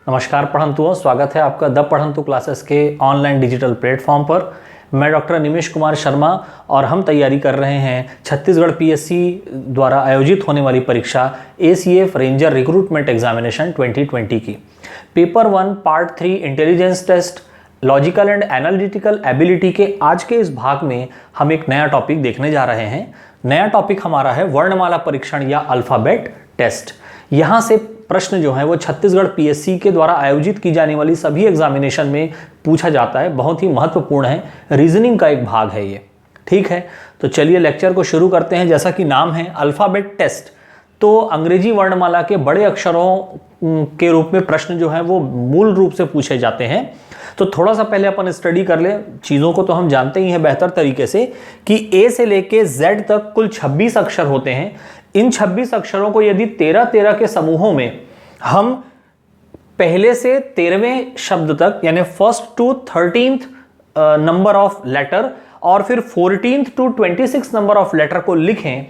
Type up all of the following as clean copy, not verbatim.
नमस्कार पढ़ंतुओं, स्वागत है आपका द पढ़ंतु क्लासेस के ऑनलाइन डिजिटल प्लेटफॉर्म पर। मैं डॉक्टर निमेश कुमार शर्मा और हम तैयारी कर रहे हैं छत्तीसगढ़ पीएससी द्वारा आयोजित होने वाली परीक्षा एसीएफ रेंजर रिक्रूटमेंट एग्जामिनेशन 2020 की। Paper 1 part 3 intelligence test logical and analytical ability के आज के इस भाग में हम एक नया टॉपिक देखने जा रहे हैं। नया टॉपिक हमारा है वर्णमाला परीक्षण या अल्फाबेट टेस्ट। यहाँ से प्रश्न जो है वो छत्तीसगढ़ पीएससी के द्वारा आयोजित की जाने वाली सभी एग्जामिनेशन में पूछा जाता है, बहुत ही महत्वपूर्ण है, रीजनिंग का एक भाग है ये। ठीक है, तो चलिए लेक्चर को शुरू करते हैं। जैसा कि नाम है अल्फाबेट टेस्ट, तो अंग्रेजी वर्णमाला के बड़े अक्षरों के रूप में प्रश्न जो है वो मूल रूप से पूछे जाते हैं। तो थोड़ा सा पहले अपन स्टडी कर ले, चीज़ों को तो हम जानते ही हैं बेहतर तरीके से कि ए से लेके जेड तक कुल 26 अक्षर होते हैं। इन 26 अक्षरों को यदि 13-13 के समूहों में हम पहले से 13वें शब्द तक यानी first to 13th number of letter और फिर 14th to 26 number of letter को लिखें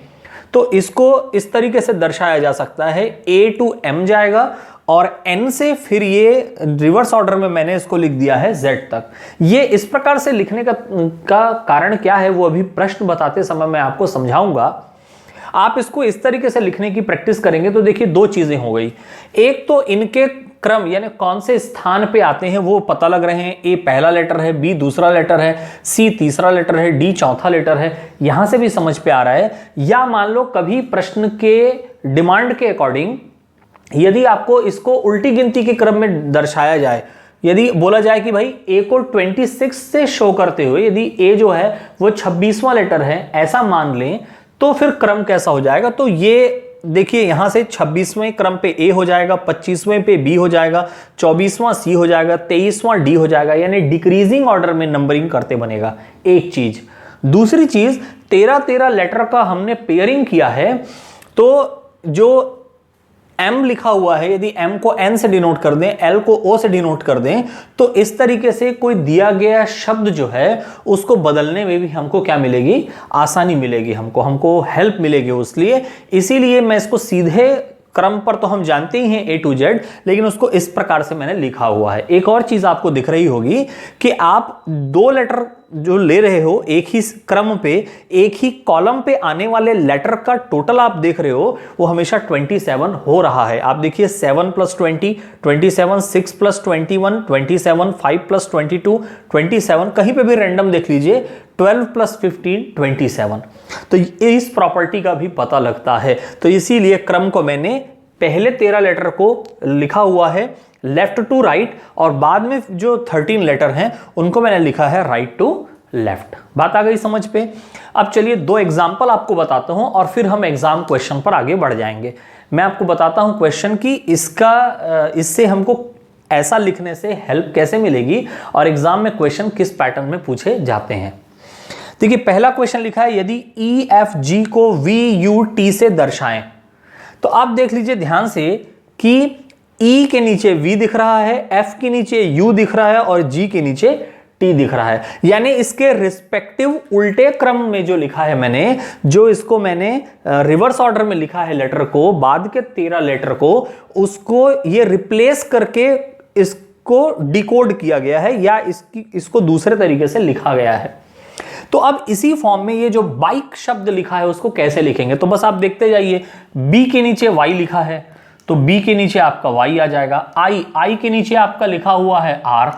तो इसको इस तरीके से दर्शाया जा सकता है। ए टू एम जाएगा और एन से फिर ये रिवर्स ऑर्डर में मैंने इसको लिख दिया है जेड तक। ये इस प्रकार से लिखने का कारण क्या है वो अभी प्रश्न बताते समय मैं आपको समझाऊंगा। आप इसको इस तरीके से लिखने की प्रैक्टिस करेंगे तो देखिए दो चीजें हो गई। एक तो इनके क्रम यानी कौन से स्थान पे आते हैं वो पता लग रहे हैं। ए पहला लेटर है, बी दूसरा लेटर है, सी तीसरा लेटर है, डी चौथा लेटर है, यहां से भी समझ पे आ रहा है। या मान लो कभी प्रश्न के डिमांड के अकॉर्डिंग यदि आपको इसको उल्टी गिनती के क्रम में दर्शाया जाए, यदि बोला जाए कि भाई ए को 26 से शो करते हुए यदि ए जो है वो 26वां लेटर है, ऐसा मान लें तो फिर क्रम कैसा हो जाएगा। तो ये देखिए यहां से 26वें क्रम पे ए हो जाएगा, 25वें पे बी हो जाएगा, 24वां सी हो जाएगा, 23वां डी हो जाएगा, यानी डिक्रीजिंग ऑर्डर में नंबरिंग करते बनेगा। एक चीज। दूसरी चीज 13-13 लेटर का हमने पेयरिंग किया है, तो जो M लिखा हुआ है यदि M को N से डिनोट कर दें, L को O से डिनोट कर दें, तो इस तरीके से कोई दिया गया शब्द जो है उसको बदलने में भी हमको क्या मिलेगी, आसानी मिलेगी, हमको हेल्प मिलेगी। इसीलिए मैं इसको सीधे क्रम पर तो हम जानते ही हैं A to Z, लेकिन उसको इस प्रकार से मैंने लिखा हुआ है। एक और चीज आपको दिख रही होगी कि आप दो लेटर जो ले रहे हो एक ही क्रम पे, एक ही कॉलम पे आने वाले लेटर का टोटल आप देख रहे हो वो हमेशा 27 हो रहा है। आप देखिए 7 + 20 27, 6 + 21 27, 5 + 22 27, कहीं पे भी रैंडम देख लीजिए 12 + 15 27। तो इस प्रॉपर्टी का भी पता लगता है। तो इसीलिए क्रम को मैंने पहले 13 लेटर को लिखा हुआ है लेफ्ट टू राइट और बाद में जो 13 लेटर हैं उनको मैंने लिखा है राइट टू लेफ्ट। बात आ गई समझ पे। अब चलिए दो एग्जाम्पल आपको बताता हूं और फिर हम एग्जाम क्वेश्चन पर आगे बढ़ जाएंगे। मैं आपको बताता हूं क्वेश्चन की इससे हमको ऐसा लिखने से हेल्प कैसे मिलेगी और एग्जाम में क्वेश्चन किस पैटर्न में पूछे जाते हैं। देखिए पहला क्वेश्चन लिखा है यदि EFG को VUT से दर्शाएं, तो आप देख लीजिए ध्यान से कि E के नीचे V दिख रहा है, F के नीचे U दिख रहा है और G के नीचे T दिख रहा है। यानी इसके रिस्पेक्टिव उल्टे क्रम में जो लिखा है मैंने, जो इसको मैंने रिवर्स ऑर्डर में लिखा है लेटर को, बाद के 13 लेटर को, उसको ये रिप्लेस करके इसको डिकोड किया गया है या इसको दूसरे तरीके से लिखा गया है। तो अब इसी फॉर्म में ये जो बाइक शब्द लिखा है उसको कैसे लिखेंगे, तो बस आप देखते जाइए। B के नीचे Y लिखा है तो B के नीचे आपका Y आ जाएगा। I के नीचे आपका लिखा हुआ है R,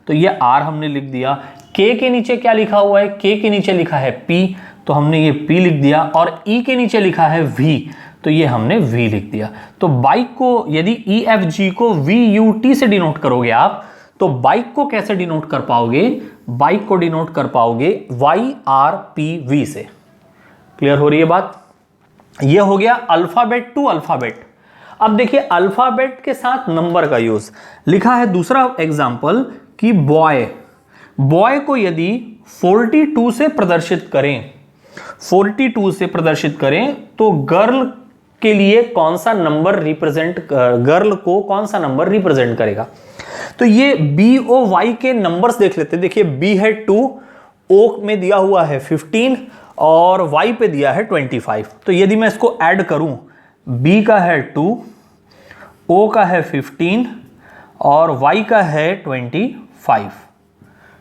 तो ये R हमने लिख दिया। K के नीचे क्या लिखा हुआ है, K के नीचे लिखा है P, तो हमने ये P लिख दिया। और E के नीचे लिखा है V, तो ये हमने V लिख दिया। तो बाइक को यदि EFG को VUT से डिनोट करोगे आप, तो बाइक को कैसे डिनोट कर पाओगे, बाइक को डिनोट कर पाओगे YRPV से। क्लियर हो रही है बात। ये हो गया अल्फाबेट टू अल्फाबेट। अब देखिए अल्फाबेट के साथ नंबर का यूज लिखा है। दूसरा एग्जांपल कि बॉय को यदि 42 से प्रदर्शित करें, 42 से प्रदर्शित करें तो गर्ल के लिए कौन सा नंबर गर्ल को कौन सा नंबर रिप्रेजेंट करेगा। तो ये BOY के नंबर्स देख लेते हैं। देखिए B है 2, O में दिया हुआ है 15 और Y पे दिया है 25। तो यदि मैं इसको ऐड करूं, B का है 2, O का है 15 और y का है 25।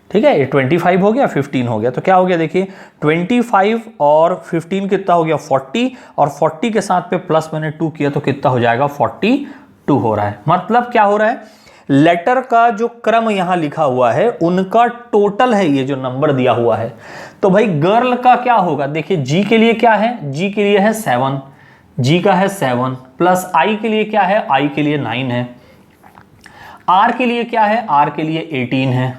ठीक है, ये 25 हो गया, 15 हो गया, तो क्या हो गया देखिए 25 और 15 कितना हो गया 40, और 40 के साथ पे प्लस मैंने 2 किया तो कितना हो जाएगा 42 हो रहा है। मतलब क्या हो रहा है, लेटर का जो क्रम यहां लिखा हुआ है उनका टोटल है ये जो नंबर दिया हुआ है। तो भाई गर्ल का क्या होगा, देखिए जी के लिए क्या है, जी के लिए है 7, जी का है 7, प्लस आई के लिए क्या है, आई के लिए 9 है, आर के लिए क्या है, आर के लिए 18 है,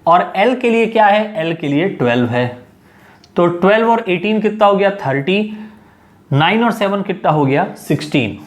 और एल के लिए क्या है, एल के लिए 12 है। तो 12 और 18 कितना हो गया 30, 9 और 7 कितना हो गया 16,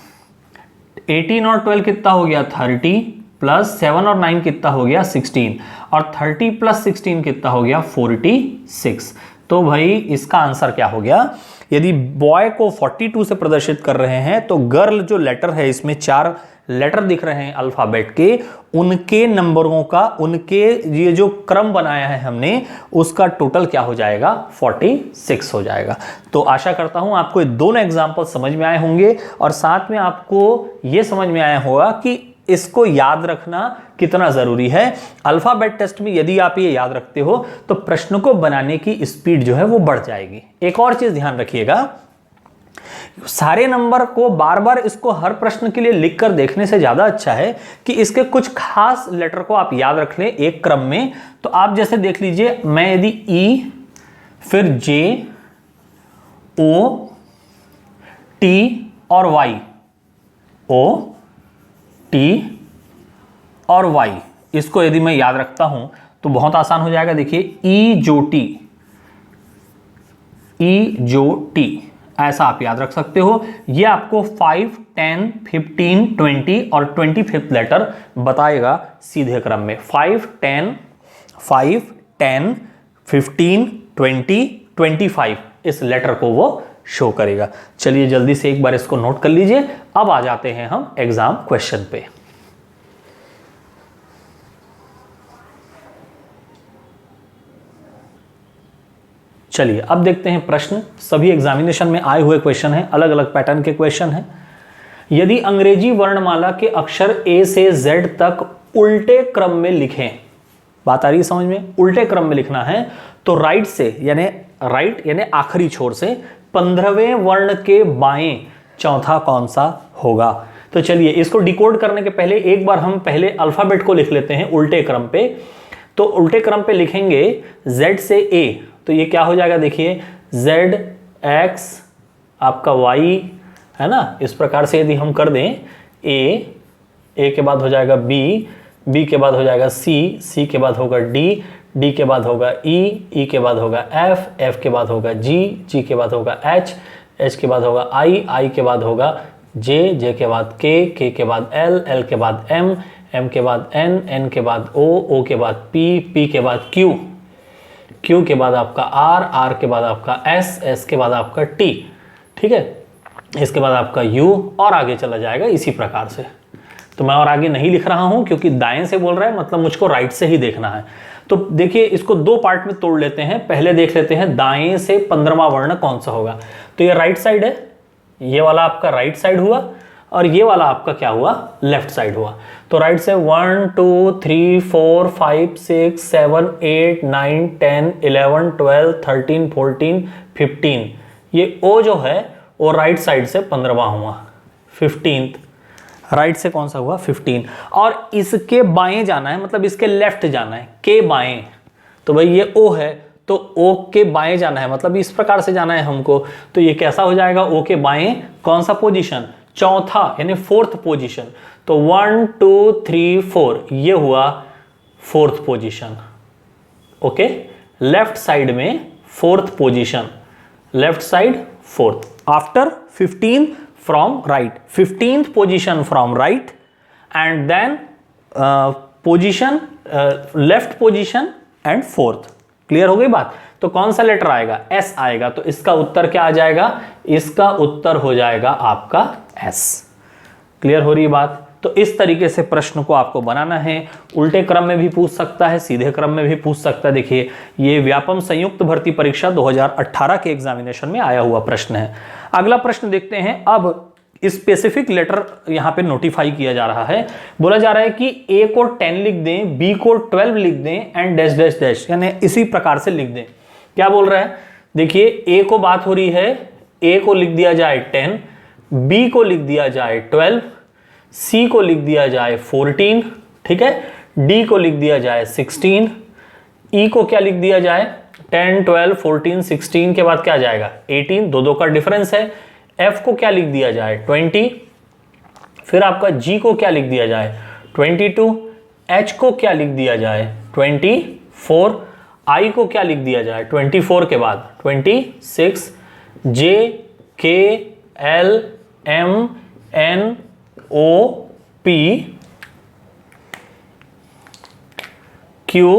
18 और 12 कितना हो गया 30, प्लस 7 और 9 कितना हो गया 16, और 30 प्लस 16 कितना हो गया 46। तो भाई इसका आंसर क्या हो गया, यदि बॉय को 42 से प्रदर्शित कर रहे हैं तो गर्ल जो लेटर है, इसमें 4 लेटर दिख रहे हैं अल्फाबेट के, उनके नंबरों का, उनके ये जो क्रम बनाया है हमने उसका टोटल क्या हो जाएगा 46 हो जाएगा। तो आशा करता हूं आपको ये दोनों एग्जाम्पल समझ में आए होंगे, और साथ में आपको ये समझ में आया होगा कि इसको याद रखना कितना जरूरी है। अल्फाबेट टेस्ट में यदि आप ये याद रखते हो तो प्रश्न को बनाने की स्पीड जो है वो बढ़ जाएगी। एक और चीज ध्यान रखिएगा, सारे नंबर को बार बार इसको हर प्रश्न के लिए लिखकर देखने से ज्यादा अच्छा है कि इसके कुछ खास लेटर को आप याद रख लें एक क्रम में। तो आप जैसे देख लीजिए, मैं यदि ई, फिर जे, ओ, टी और वाई, ओ, टी और वाई, इसको यदि मैं याद रखता हूं तो बहुत आसान हो जाएगा। देखिए ई जो टी, ई जो टी, ऐसा आप याद रख सकते हो। ये आपको 5, 10, 15, 20 और 25th लेटर बताएगा सीधे क्रम में। 5, 10, 15, 20, 25 इस लेटर को वो शो करेगा। चलिए जल्दी से एक बार इसको नोट कर लीजिए। अब आ जाते हैं हम एग्जाम क्वेश्चन पे। चलिए अब देखते हैं प्रश्न। सभी एग्जामिनेशन में आए हुए क्वेश्चन हैं, अलग अलग पैटर्न के क्वेश्चन हैं। यदि अंग्रेजी वर्णमाला के अक्षर ए से जेड तक उल्टे क्रम में लिखें, बात आ रही है समझ में, उल्टे क्रम में लिखना है तो राइट से यानी आखिरी छोर से 15वें वर्ण के बाएं चौथा कौन सा होगा। तो चलिए इसको डिकोड करने के पहले एक बार हम पहले अल्फाबेट को लिख लेते हैं उल्टे क्रम पे। तो उल्टे क्रम पे लिखेंगे Z से A, तो ये क्या हो जाएगा देखिए Z X आपका Y है ना। इस प्रकार से यदि हम कर दें A के बाद हो जाएगा B के बाद हो जाएगा C के बाद होगा D के बाद होगा E के बाद होगा F के बाद होगा G के बाद होगा H के बाद होगा I के बाद होगा J के बाद K के बाद L के बाद M के बाद N के बाद O के बाद P के बाद Q के बाद आपका R के बाद आपका S के बाद आपका T, ठीक है। इसके बाद आपका U और आगे चला जाएगा इसी प्रकार से। तो मैं और आगे नहीं लिख रहा हूं क्योंकि दाएं से बोल रहा है, मतलब मुझको राइट से ही देखना है। तो देखिए इसको दो पार्ट में तोड़ लेते हैं। पहले देख लेते हैं दाएं से 15वां वर्ण कौन सा होगा। तो ये राइट साइड है, ये वाला आपका राइट साइड हुआ और ये वाला आपका क्या हुआ लेफ्ट साइड हुआ। तो राइट से 1 2 3 4 5 6 7 8 9 10 11 12 13 14 15, ये O जो है वो राइट साइड से 15वां हुआ। 15th राइट से कौन सा हुआ 15, और इसके बाएं जाना है, मतलब इसके लेफ्ट जाना है, के बाएं। तो भाई ये O है तो O के बाएं जाना है, मतलब इस प्रकार से जाना है हमको। तो ये कैसा हो जाएगा O के बाएं कौन सा पोजीशन, चौथा यानी 4th पोजीशन। तो 1 2 3 4 ये हुआ 4th position. Okay, left side में 4th position, left side 4th after 15 from right, 15th position from right and then position left position and 4th। Clear हो गई बात। तो कौन सा लेटर आएगा S आएगा। तो इसका उत्तर क्या आ जाएगा, इसका उत्तर हो जाएगा आपका S। क्लियर हो रही बात। तो इस तरीके से प्रश्न को आपको बनाना है। उल्टे क्रम में भी पूछ सकता है, सीधे क्रम में भी पूछ सकता है। देखिए ये व्यापम संयुक्त भर्ती परीक्षा 2018 के एग्जामिनेशन में आया हुआ प्रश्न है। अगला प्रश्न देखते हैं। अब स्पेसिफिक लेटर यहां पे नोटिफाई किया जा रहा है। बोला जा रहा है कि ए को 10 लिख दें, बी को 12 लिख दें एंड डैश डैश डैश, यानी इसी प्रकार से लिख दें। क्या बोल रहा है, देखिए ए को बात हो रही है, ए को लिख दिया जाए 10, बी को लिख दिया जाए 12, सी को लिख दिया जाए 14, ठीक है, डी को लिख दिया जाए 16, ई को क्या लिख दिया जाए 10, 12, 14, 16 के बाद क्या जाएगा 18, दो दो का डिफरेंस है। एफ को क्या लिख दिया जाए 20, फिर आपका जी को क्या लिख दिया जाए 22, एच को क्या लिख दिया जाए 24, आई को क्या लिख दिया जाए 24 के बाद 26, J K L M N O P Q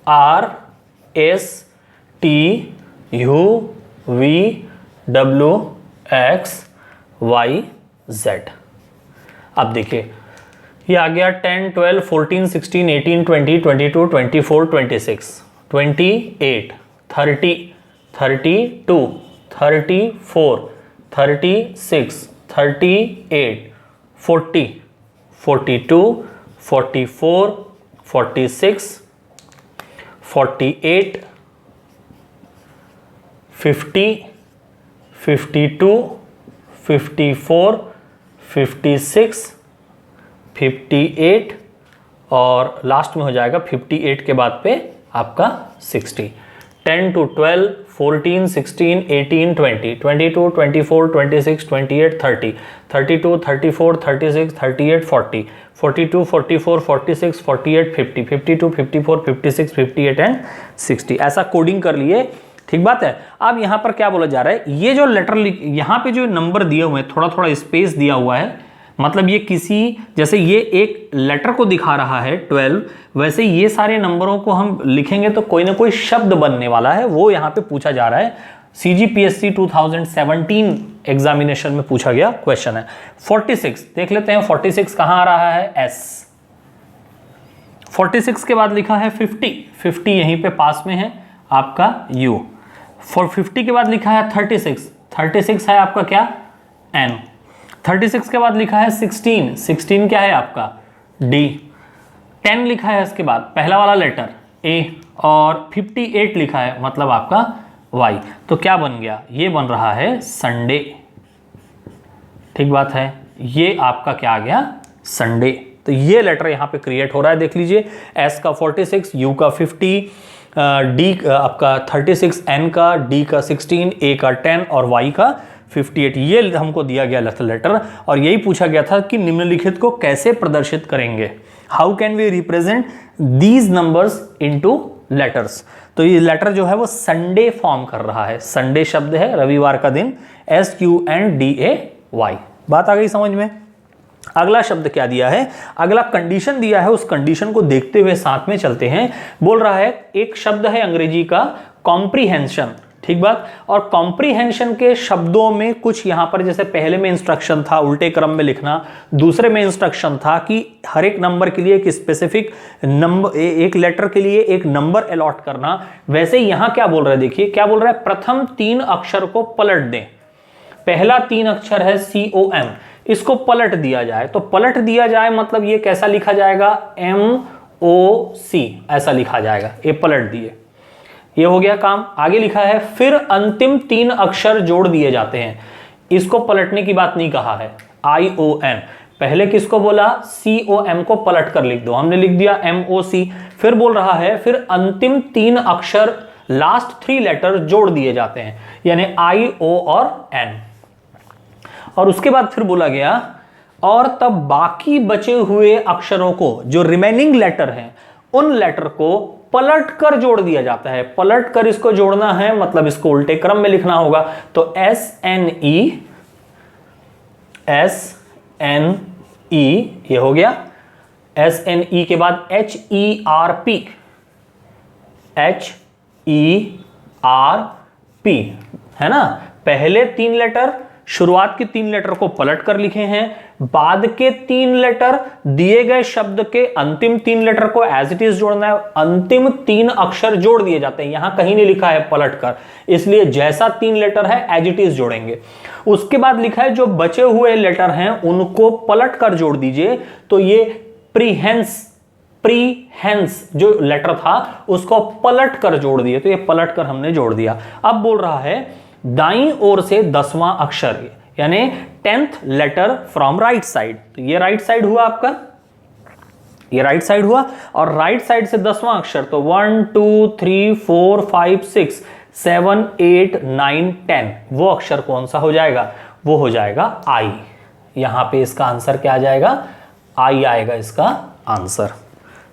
R S T U V W X Y Z. अब देखिए ये आ गया 10, 12, 14, 16, 18, 20, 22, 24, 26, 28, 30, 32, 34, 36, 38, 40, 42, 44, 46, 48, 50, 52, 54, 56, 58 और लास्ट में हो जाएगा 58 के बाद पे आपका 60। 10 to 12, 14, 16, 18, 20, 22, 24, 26, 28, 30, 32, 34, 36, 38, 40, 42, 44, 46, 48, 50, 52, 54, 56, 58 एंड 60। ऐसा कोडिंग कर लिए, ठीक बात है। अब यहां पर क्या बोला जा रहा है, ये जो लेटर यहां पे जो नंबर दिए हुए हैं, थोड़ा थोड़ा स्पेस दिया हुआ है, मतलब ये किसी, जैसे ये एक लेटर को दिखा रहा है 12, वैसे ये सारे नंबरों को हम लिखेंगे तो कोई ना कोई शब्द बनने वाला है, वो यहां पे पूछा जा रहा है। CGPSC 2017 एग्जामिनेशन में पूछा गया क्वेश्चन है। 46 देख लेते हैं, 46 कहां आ रहा है, S। 46 के बाद लिखा है 50, 50 यहीं पे पास में है आपका U। 50 के बाद लिखा है 36, 36 है आपका क्या, N। 36 के बाद लिखा है 16, 16 क्या है आपका D। 10 लिखा है इसके बाद पहला वाला लेटर A और 58 लिखा है मतलब आपका Y। तो क्या बन गया, ये बन रहा है संडे, ठीक बात है, ये आपका क्या आ गया संडे। तो ये लेटर यहां पे क्रिएट हो रहा है, देख लीजिए, S का 46, U का 50, D आपका 36, N का, D का 16, A का 10 और Y का 58। ये हमको दिया गया लेटर और यही पूछा गया था कि निम्नलिखित को कैसे प्रदर्शित करेंगे, how can we represent these numbers into letters. तो ये लेटर जो है वो संडे फॉर्म कर रहा है, संडे शब्द है रविवार का दिन, SUNDAY। बात आ गई समझ में। अगला शब्द क्या दिया है, अगला कंडीशन दिया है, उस कंडीशन को देखते हुए साथ में चलते हैं। बोल रहा है एक शब्द है अंग्रेजी का कॉम्प्रीहेंशन, ठीक बात, और कॉम्प्रीहेंशन के शब्दों में कुछ यहां पर, जैसे पहले में इंस्ट्रक्शन था उल्टे क्रम में लिखना, दूसरे में इंस्ट्रक्शन था कि हर एक नंबर के लिए एक स्पेसिफिक नंबर, एक लेटर के लिए एक नंबर अलॉट करना, वैसे यहां क्या बोल रहा है, देखिए क्या बोल रहा है, प्रथम 3 अक्षर को पलट दें। पहला 3 अक्षर है COM, इसको पलट दिया जाए, तो पलट दिया जाए मतलब ये कैसा लिखा जाएगा, MOC ऐसा लिखा जाएगा, ये पलट दिए, ये हो गया काम। आगे लिखा है फिर अंतिम 3 अक्षर जोड़ दिए जाते हैं, इसको पलटने की बात नहीं कहा है, ION। पहले किसको बोला, COM को पलट कर लिख दो, हमने लिख दिया MOC। फिर बोल रहा है फिर अंतिम 3 अक्षर लास्ट 3 लेटर जोड़ दिए जाते हैं, यानी IO और N। और उसके बाद फिर बोला गया और तब बाकी बचे हुए अक्षरों को, जो रिमेनिंग लेटर हैं, उन लेटर को पलट कर जोड़ दिया जाता है। पलट कर इसको जोड़ना है मतलब इसको उल्टे क्रम में लिखना होगा, तो SNE ये हो गया। SNE के बाद HERP है ना, पहले 3 लेटर शुरुआत के 3 लेटर को पलट कर लिखे हैं, बाद के 3 लेटर दिए गए शब्द के अंतिम 3 लेटर को एज इट इज जोड़ना है, अंतिम 3 अक्षर जोड़ दिए जाते हैं। यहां कहीं नहीं लिखा है पलट कर, इसलिए जैसा 3 लेटर है एज इट इज जोड़ेंगे। उसके बाद लिखा है जो बचे हुए लेटर हैं उनको पलट कर जोड़ दीजिए। तो ये प्रीहेंस जो लेटर था उसको पलट कर जोड़ दिए, तो ये पलट कर हमने जोड़ दिया। अब बोल रहा है दाईं ओर से 10वां अक्षर, यानी 10th letter from right side. तो ये राइट साइड हुआ आपका, ये राइट साइड हुआ, और राइट साइड से 10वां अक्षर तो 1 2 3 4 5 6 7 8 9 10, वो अक्षर कौन सा हो जाएगा? वो हो जाएगा आई। यहां पे इसका आंसर क्या आ जाएगा? आई आएगा इसका आंसर।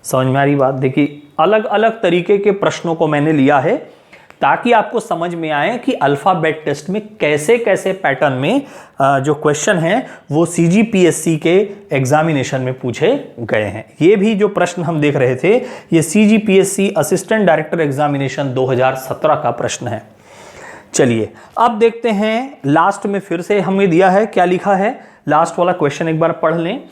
समझ में आ रही बात? देखिए अलग अलग तरीके के प्रश्नों को मैंने लिया है ताकि आपको समझ में आए कि अल्फाबेट टेस्ट में कैसे कैसे पैटर्न में जो क्वेश्चन हैं वो सीजीपीएससी के एग्जामिनेशन में पूछे गए हैं। ये भी जो प्रश्न हम देख रहे थे ये सीजीपीएससी असिस्टेंट डायरेक्टर एग्जामिनेशन 2017 का प्रश्न है। चलिए अब देखते हैं लास्ट में, फिर से हमें दिया है, क्या लिखा है लास्ट वाला क्वेश्चन एक बार पढ़ लें।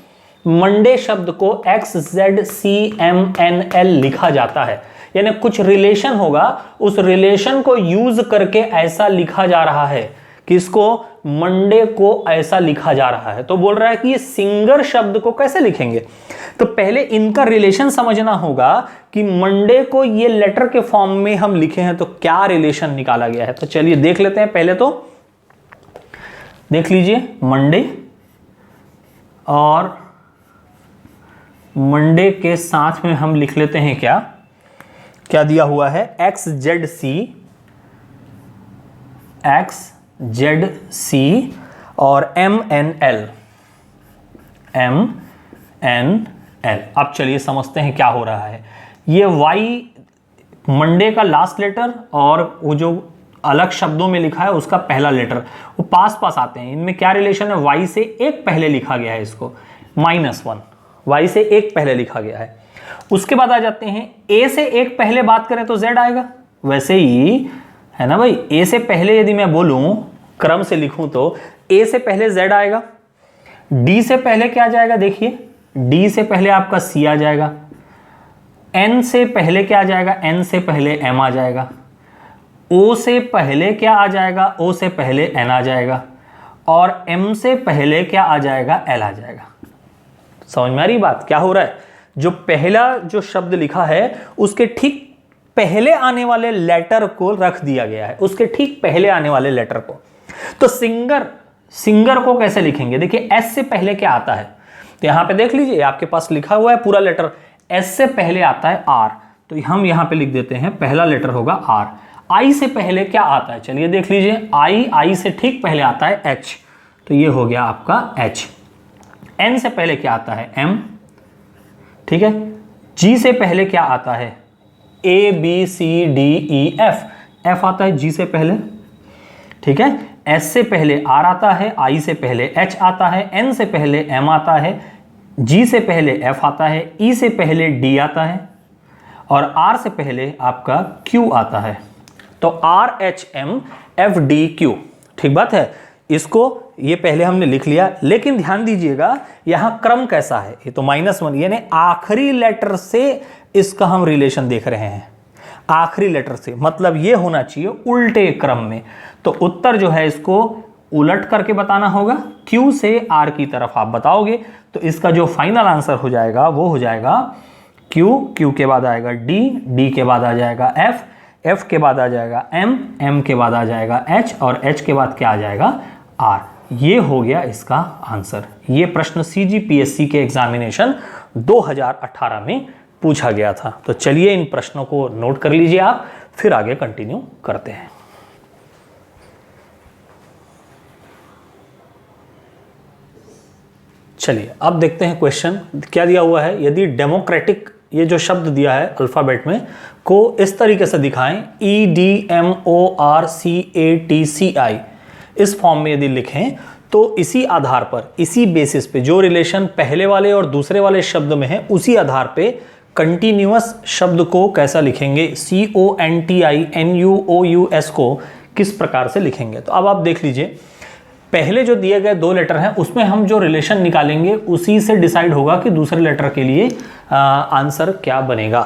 मंडे शब्द को XZCMNL लिखा जाता है, यानी कुछ रिलेशन होगा, उस रिलेशन को यूज करके ऐसा लिखा जा रहा है कि इसको मंडे को ऐसा लिखा जा रहा है। तो बोल रहा है कि ये सिंगर शब्द को कैसे लिखेंगे? तो पहले इनका रिलेशन समझना होगा कि मंडे को ये लेटर के फॉर्म में हम लिखे हैं तो क्या रिलेशन निकाला गया है। तो चलिए देख लेते हैं। पहले तो देख लीजिए मंडे, और मंडे के साथ में हम लिख लेते हैं क्या क्या दिया हुआ है? XZC और MNL। अब चलिए समझते हैं क्या हो रहा है। ये Y मंडे का लास्ट लेटर और वो जो अलग शब्दों में लिखा है उसका पहला लेटर, वो पास पास आते हैं। इनमें क्या रिलेशन है? Y से एक पहले लिखा गया है, इसको -1, Y से एक पहले लिखा गया है। उसके बाद आ जाते हैं A से एक पहले बात करें तो Z आएगा, वैसे ही है ना भाई। A से पहले यदि मैं बोलूं क्रम से लिखूं तो A से पहले Z आएगा, D से पहले क्या आ जाएगा? देखिए D से पहले आपका C आ जाएगा, N से पहले क्या आ जाएगा? N से पहले M आ जाएगा, O से पहले क्या आ जाएगा? O से पहले N आ जाएगा, और M से पहले क्या आ जाएगा? L आ जाएगा। समझ में आ रही बात? क्या हो रहा है? जो पहला जो शब्द लिखा है उसके ठीक पहले आने वाले लेटर को रख दिया गया है, उसके ठीक पहले आने वाले लेटर को। तो सिंगर को कैसे लिखेंगे? देखिए S से पहले क्या आता है? तो यहां पे देख लीजिए आपके पास लिखा हुआ है पूरा लेटर, S से पहले आता है R, तो हम यहां पे लिख देते हैं पहला लेटर होगा R। I से पहले क्या आता है? चलिए देख लीजिए, I से ठीक पहले आता है H, तो ये हो गया आपका H। N से पहले क्या आता है? M, ठीक है। G से पहले क्या आता है? A B C D E F, F आता है G से पहले, ठीक है। S से पहले R आता है, I से पहले H आता है, N से पहले M आता है, G से पहले F आता है, E से पहले D आता है, और R से पहले आपका Q आता है। तो R H M F D Q, ठीक बात है। इसको ये पहले हमने लिख लिया, लेकिन ध्यान दीजिएगा यहां क्रम कैसा है? ये तो -1, यानी आखिरी लेटर से इसका हम रिलेशन देख रहे हैं, आखिरी लेटर से, मतलब ये होना चाहिए उल्टे क्रम में। तो उत्तर जो है इसको उलट करके बताना होगा, Q से R की तरफ आप बताओगे तो इसका जो फाइनल आंसर हो जाएगा वो हो जाएगा Q, Q के बाद आएगा D, D के बाद आ जाएगा F, F के बाद आ जाएगा M, M के बाद आ जाएगा H, और H के बाद क्या आ जाएगा? R। ये हो गया इसका आंसर। ये प्रश्न सीजीपीएससी के एग्जामिनेशन 2018 में पूछा गया था। तो चलिए इन प्रश्नों को नोट कर लीजिए आप, फिर आगे कंटिन्यू करते हैं। चलिए अब देखते हैं क्वेश्चन क्या दिया हुआ है। यदि डेमोक्रेटिक ये जो शब्द दिया है अल्फाबेट में को इस तरीके से दिखाएं, EDMORCATCI, इस फॉर्म में यदि लिखें तो इसी आधार पर, इसी बेसिस पे, जो रिलेशन पहले वाले और दूसरे वाले शब्द में है उसी आधार पे कंटिन्यूअस शब्द को कैसा लिखेंगे, CONTINUOUS को किस प्रकार से लिखेंगे। तो अब आप देख लीजिए, पहले जो दिए गए 2 लेटर हैं उसमें हम जो रिलेशन निकालेंगे उसी से डिसाइड होगा कि दूसरे लेटर के लिए आंसर क्या बनेगा।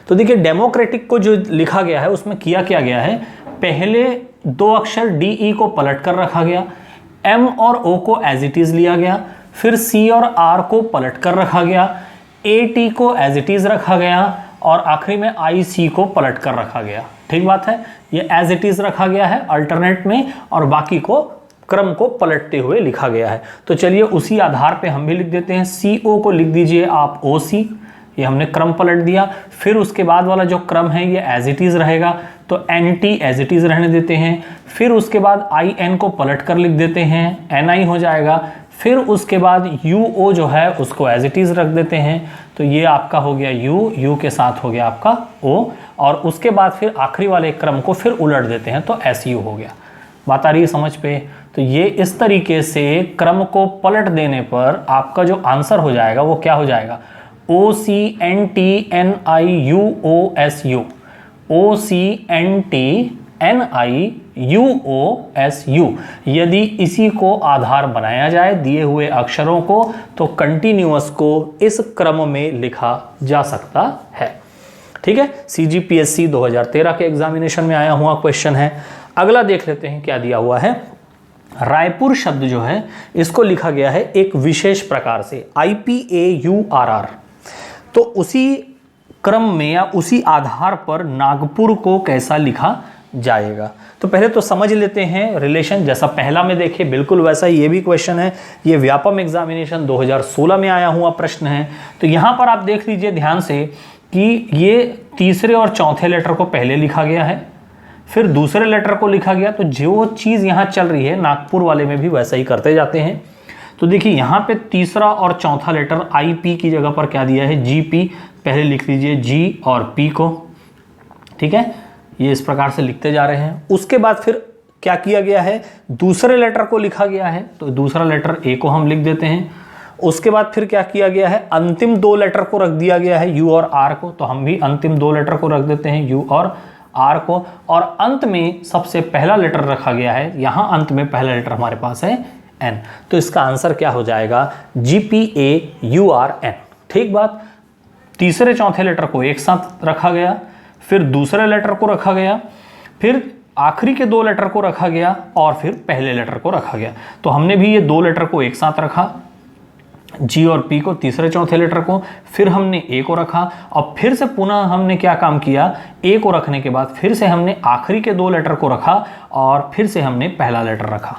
तो देखिए डेमोक्रेटिक को जो लिखा गया है उसमें किया क्या गया है, पहले 2 अक्षर DE को पलट कर रखा गया, M और O को एज इट इज लिया गया, फिर C और R को पलट कर रखा गया, AT को एज इट इज रखा गया और आखिरी में IC को पलट कर रखा गया। ठीक बात है, ये एज इट इज रखा गया है अल्टरनेट में और बाकी को क्रम को पलटते हुए लिखा गया है। तो चलिए उसी आधार पे हम भी लिख देते हैं। CO को लिख दीजिए आप OC, ये हमने क्रम पलट दिया। फिर उसके बाद वाला जो क्रम है ये एज इट इज रहेगा, तो NT एज इट इज रहने देते हैं। फिर उसके बाद IN को पलट कर लिख देते हैं, NI हो जाएगा। फिर उसके बाद UO जो है उसको एज इट इज रख देते हैं, तो ये आपका हो गया U के साथ हो गया आपका O, और उसके बाद फिर आखिरी वाले क्रम को फिर उलट देते हैं तो SU हो गया। बात आ रही है समझ पे? तो ये इस तरीके से क्रम को पलट देने पर आपका जो आंसर हो जाएगा वो क्या हो जाएगा, OCNTNIUOSU, OCNTNIUOSU। यदि इसी को आधार बनाया जाए दिए हुए अक्षरों को तो कंटिन्यूअस को इस क्रम में लिखा जा सकता है। ठीक है, CGPSC 2013 के एग्जामिनेशन में आया हुआ क्वेश्चन है। अगला देख लेते हैं क्या दिया हुआ है। रायपुर शब्द जो है इसको लिखा गया है एक विशेष प्रकार से, IPAURR। तो उसी क्रम में या उसी आधार पर नागपुर को कैसा लिखा जाएगा, तो पहले तो समझ लेते हैं रिलेशन। जैसा पहला में देखे बिल्कुल वैसा ये भी क्वेश्चन है, ये व्यापम एग्जामिनेशन 2016 में आया हुआ प्रश्न है। तो यहां पर आप देख लीजिए ध्यान से कि ये तीसरे और चौथे लेटर को पहले लिखा गया है, फिर दूसरे लेटर को लिखा गया। तो जो चीज़ यहाँ चल रही है नागपुर वाले में भी वैसा ही करते जाते हैं। तो देखिए यहाँ पे तीसरा और चौथा लेटर IP की जगह पर क्या दिया है, GP। पहले लिख लीजिए G और P को, ठीक है, ये इस प्रकार से लिखते जा रहे हैं। उसके बाद फिर क्या किया गया है, दूसरे लेटर को लिखा गया है, तो दूसरा लेटर A को हम लिख देते हैं। उसके बाद फिर क्या किया गया है, अंतिम 2 लेटर को रख दिया गया है U और R को, तो हम भी अंतिम 2 लेटर को रख देते हैं U और R को। और अंत में सबसे पहला लेटर रखा गया है, यहाँ अंत में पहला लेटर हमारे पास है N। तो इसका आंसर क्या हो जाएगा, GPAURN। ठीक बात, तीसरे चौथे लेटर को एक साथ रखा गया, फिर दूसरे लेटर को रखा गया, फिर आखिरी के 2 लेटर को रखा गया और फिर पहले लेटर को रखा गया। तो हमने भी ये 2 लेटर को एक साथ रखा, G और P को, तीसरे चौथे लेटर को, फिर हमने A को रखा और फिर से पुनः हमने क्या काम किया, A को रखने के बाद फिर से हमने आखिरी के 2 लेटर को रखा और फिर से हमने पहला लेटर रखा।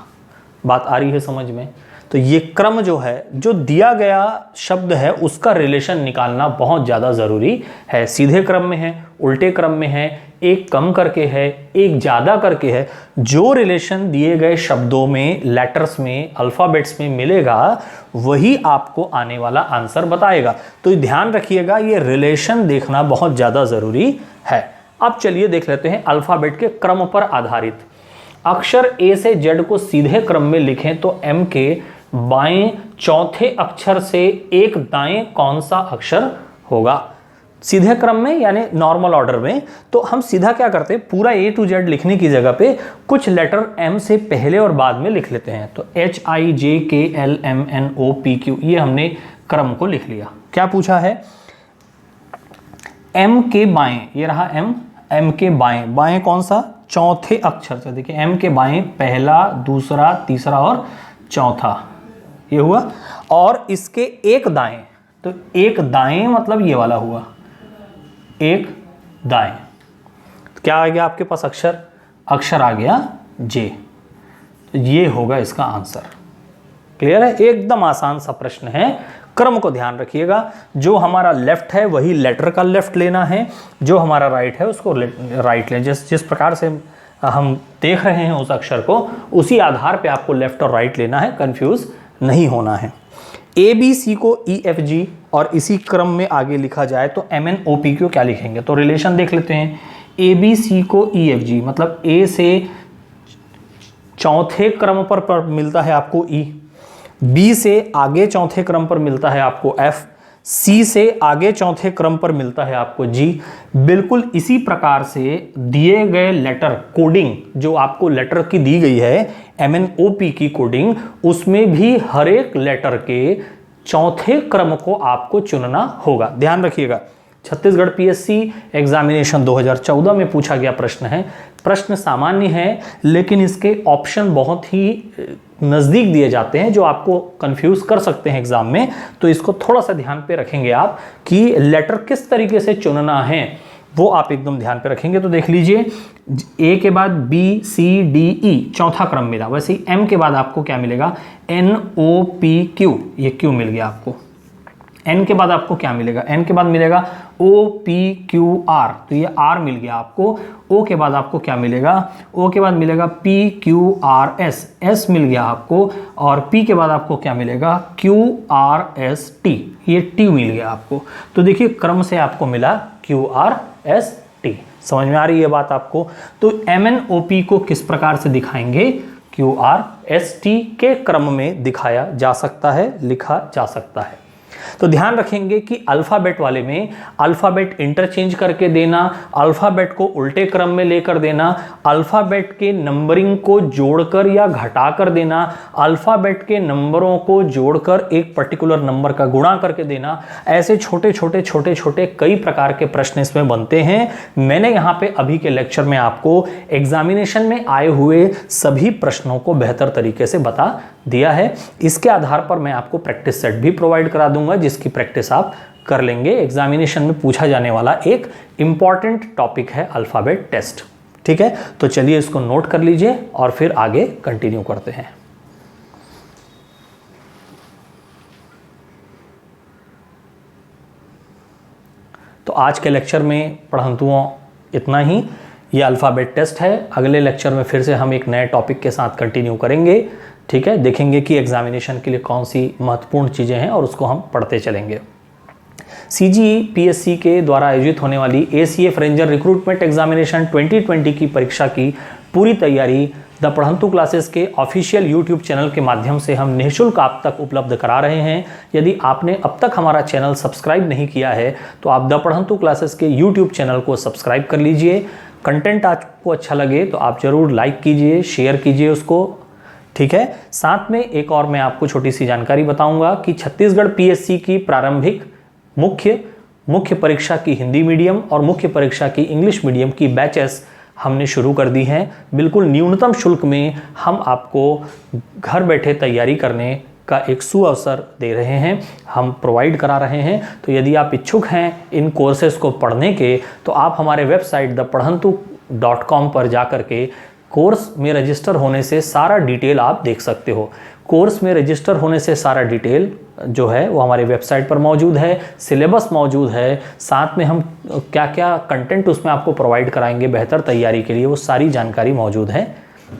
बात आ रही है समझ में? तो ये क्रम जो है, जो दिया गया शब्द है उसका रिलेशन निकालना बहुत ज़्यादा ज़रूरी है। सीधे क्रम में है, उल्टे क्रम में है, एक कम करके है, एक ज़्यादा करके है। जो रिलेशन दिए गए शब्दों में, लेटर्स में, अल्फ़ाबेट्स में मिलेगा वही आपको आने वाला आंसर बताएगा। तो ध्यान रखिएगा, ये रिलेशन देखना बहुत ज़्यादा ज़रूरी है। अब चलिए देख लेते हैं अल्फ़ाबेट के क्रम पर आधारित। अक्षर A से Z को सीधे क्रम में लिखें तो M के बाएं चौथे अक्षर से एक दाएं कौन सा अक्षर होगा। सीधे क्रम में यानी नॉर्मल ऑर्डर में, तो हम सीधा क्या करते हैं, पूरा A to Z लिखने की जगह पे कुछ लेटर M से पहले और बाद में लिख लेते हैं। तो HIJKLMNOPQ ये हमने क्रम को लिख लिया। क्या पूछा है, M के बाएं, ये रहा M के बाएं, बाएं कौन सा, चौथे अक्षर से। देखिए M के बाएं पहला, दूसरा, तीसरा और चौथा, ये हुआ। और इसके एक दाएं, तो एक दाएं मतलब ये वाला हुआ, एक दाएं। तो क्या आ गया आपके पास अक्षर आ गया J। तो ये होगा इसका आंसर। क्लियर है, एकदम आसान सा प्रश्न है। क्रम को ध्यान रखिएगा, जो हमारा लेफ्ट है वही लेटर का लेफ्ट लेना है, जो हमारा राइट है उसको राइट लें। जिस प्रकार से हम देख रहे हैं उस अक्षर को, उसी आधार पे आपको लेफ्ट और राइट लेना है, कंफ्यूज नहीं होना है। ABC को EFG और इसी क्रम में आगे लिखा जाए तो MNOPQ क्या लिखेंगे, तो रिलेशन देख लेते हैं। ABC को EFG मतलब A से चौथे क्रम पर मिलता है आपको E, B से आगे चौथे क्रम पर मिलता है आपको F, सी से आगे चौथे क्रम पर मिलता है आपको जी। बिल्कुल इसी प्रकार से दिए गए लेटर कोडिंग, जो आपको लेटर की दी गई है MNOP की कोडिंग, उसमें भी हर एक लेटर के चौथे क्रम को आपको चुनना होगा। ध्यान रखिएगा, छत्तीसगढ़ PSC एग्जामिनेशन 2014 में पूछा गया प्रश्न है। प्रश्न सामान्य है, लेकिन इसके ऑप्शन बहुत ही नज़दीक दिए जाते हैं जो आपको कंफ्यूज कर सकते हैं एग्जाम में। तो इसको थोड़ा सा ध्यान पे रखेंगे आप कि लेटर किस तरीके से चुनना है, वो आप एकदम ध्यान पे रखेंगे। तो देख लीजिए, ए के बाद B C D E चौथा क्रम मिला, वैसे ही M के बाद आपको क्या मिलेगा, NOPQ, ये Q मिल गया आपको। N के बाद आपको क्या मिलेगा, N के बाद मिलेगा OPQR, तो ये R मिल गया आपको। O के बाद आपको क्या मिलेगा, O के बाद मिलेगा PQRS, S मिल गया आपको। और P के बाद आपको क्या मिलेगा, QRST, ये T मिल गया आपको। तो देखिए क्रम से आपको मिला QRST। समझ में आ रही है बात आपको। तो MNOP को किस प्रकार से दिखाएंगे, QRST के क्रम में दिखाया जा सकता है, लिखा जा सकता है। तो ध्यान रखेंगे कि अल्फ़ाबेट वाले में अल्फ़ाबेट इंटरचेंज करके देना, अल्फ़ाबेट को उल्टे क्रम में लेकर देना, अल्फ़ाबेट के नंबरिंग को जोड़कर या घटाकर देना, अल्फ़ाबेट के नंबरों को जोड़कर एक पर्टिकुलर नंबर का गुणा करके देना, ऐसे छोटे छोटे कई प्रकार के प्रश्न इसमें बनते हैं। मैंने यहाँ पे अभी के लेक्चर में आपको एग्जामिनेशन में आए हुए सभी प्रश्नों को बेहतर तरीके से बता दिया है। इसके आधार पर मैं आपको प्रैक्टिस सेट भी प्रोवाइड करा दूंगा, जिसकी प्रैक्टिस आप कर लेंगे। एग्जामिनेशन में पूछा जाने वाला एक इंपॉर्टेंट टॉपिक है अल्फाबेट टेस्ट। ठीक है, तो चलिए इसको नोट कर लीजिए और फिर आगे कंटिन्यू करते हैं। तो आज के लेक्चर में पढ़ंतुओं इतना ही। ये अल्फ़ाबेट टेस्ट है। अगले लेक्चर में फिर से हम एक नए टॉपिक के साथ कंटिन्यू करेंगे। ठीक है, देखेंगे कि एग्जामिनेशन के लिए कौन सी महत्वपूर्ण चीज़ें हैं और उसको हम पढ़ते चलेंगे। CGE PSC के द्वारा आयोजित होने वाली ACF रेंजर रिक्रूटमेंट एग्जामिनेशन 2020 की परीक्षा की पूरी तैयारी द पढ़ंतु क्लासेस के ऑफिशियल यूट्यूब चैनल के माध्यम से हम निःशुल्क आप तक उपलब्ध करा रहे हैं। यदि आपने अब तक हमारा चैनल सब्सक्राइब नहीं किया है तो आप द पढ़ंतु क्लासेस के यूट्यूब चैनल को सब्सक्राइब कर लीजिए। कंटेंट आपको अच्छा लगे तो आप ज़रूर लाइक कीजिए, शेयर कीजिए उसको। ठीक है, साथ में एक और मैं आपको छोटी सी जानकारी बताऊंगा कि छत्तीसगढ़ PSC की प्रारंभिक मुख्य परीक्षा की हिंदी मीडियम और मुख्य परीक्षा की इंग्लिश मीडियम की बैचेस हमने शुरू कर दी हैं। बिल्कुल न्यूनतम शुल्क में हम आपको घर बैठे तैयारी करने का एक सुअवसर दे रहे हैं, हम प्रोवाइड करा रहे हैं। तो यदि आप इच्छुक हैं इन कोर्सेज को पढ़ने के, तो आप हमारे वेबसाइट thepadhantu.com पर जा कर के कोर्स में रजिस्टर होने से सारा डिटेल आप देख सकते हो। कोर्स में रजिस्टर होने से सारा डिटेल जो है वो हमारे वेबसाइट पर मौजूद है, सिलेबस मौजूद है, साथ में हम क्या क्या कंटेंट उसमें आपको प्रोवाइड कराएंगे बेहतर तैयारी के लिए, वो सारी जानकारी मौजूद है।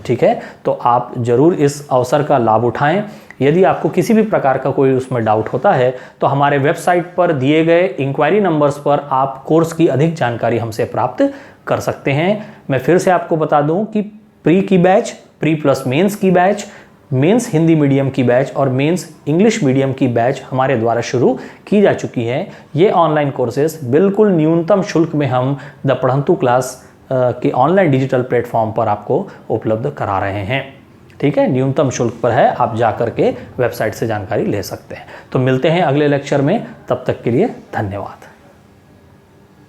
ठीक है, तो आप ज़रूर इस अवसर का लाभ उठाएं। यदि आपको किसी भी प्रकार का कोई उसमें डाउट होता है तो हमारे वेबसाइट पर दिए गए इंक्वायरी नंबर्स पर आप कोर्स की अधिक जानकारी हमसे प्राप्त कर सकते हैं। मैं फिर से आपको बता दूं कि प्री की बैच, प्री प्लस मेंस की बैच, मेंस हिंदी मीडियम की बैच और मेंस इंग्लिश मीडियम की बैच हमारे द्वारा शुरू की जा चुकी है। ये ऑनलाइन कोर्सेज बिल्कुल न्यूनतम शुल्क में हम द पढ़ंतु क्लास के ऑनलाइन डिजिटल प्लेटफॉर्म पर आपको उपलब्ध करा रहे हैं। ठीक है, न्यूनतम शुल्क पर है, आप जा कर के वेबसाइट से जानकारी ले सकते हैं। तो मिलते हैं अगले लेक्चर में, तब तक के लिए धन्यवाद।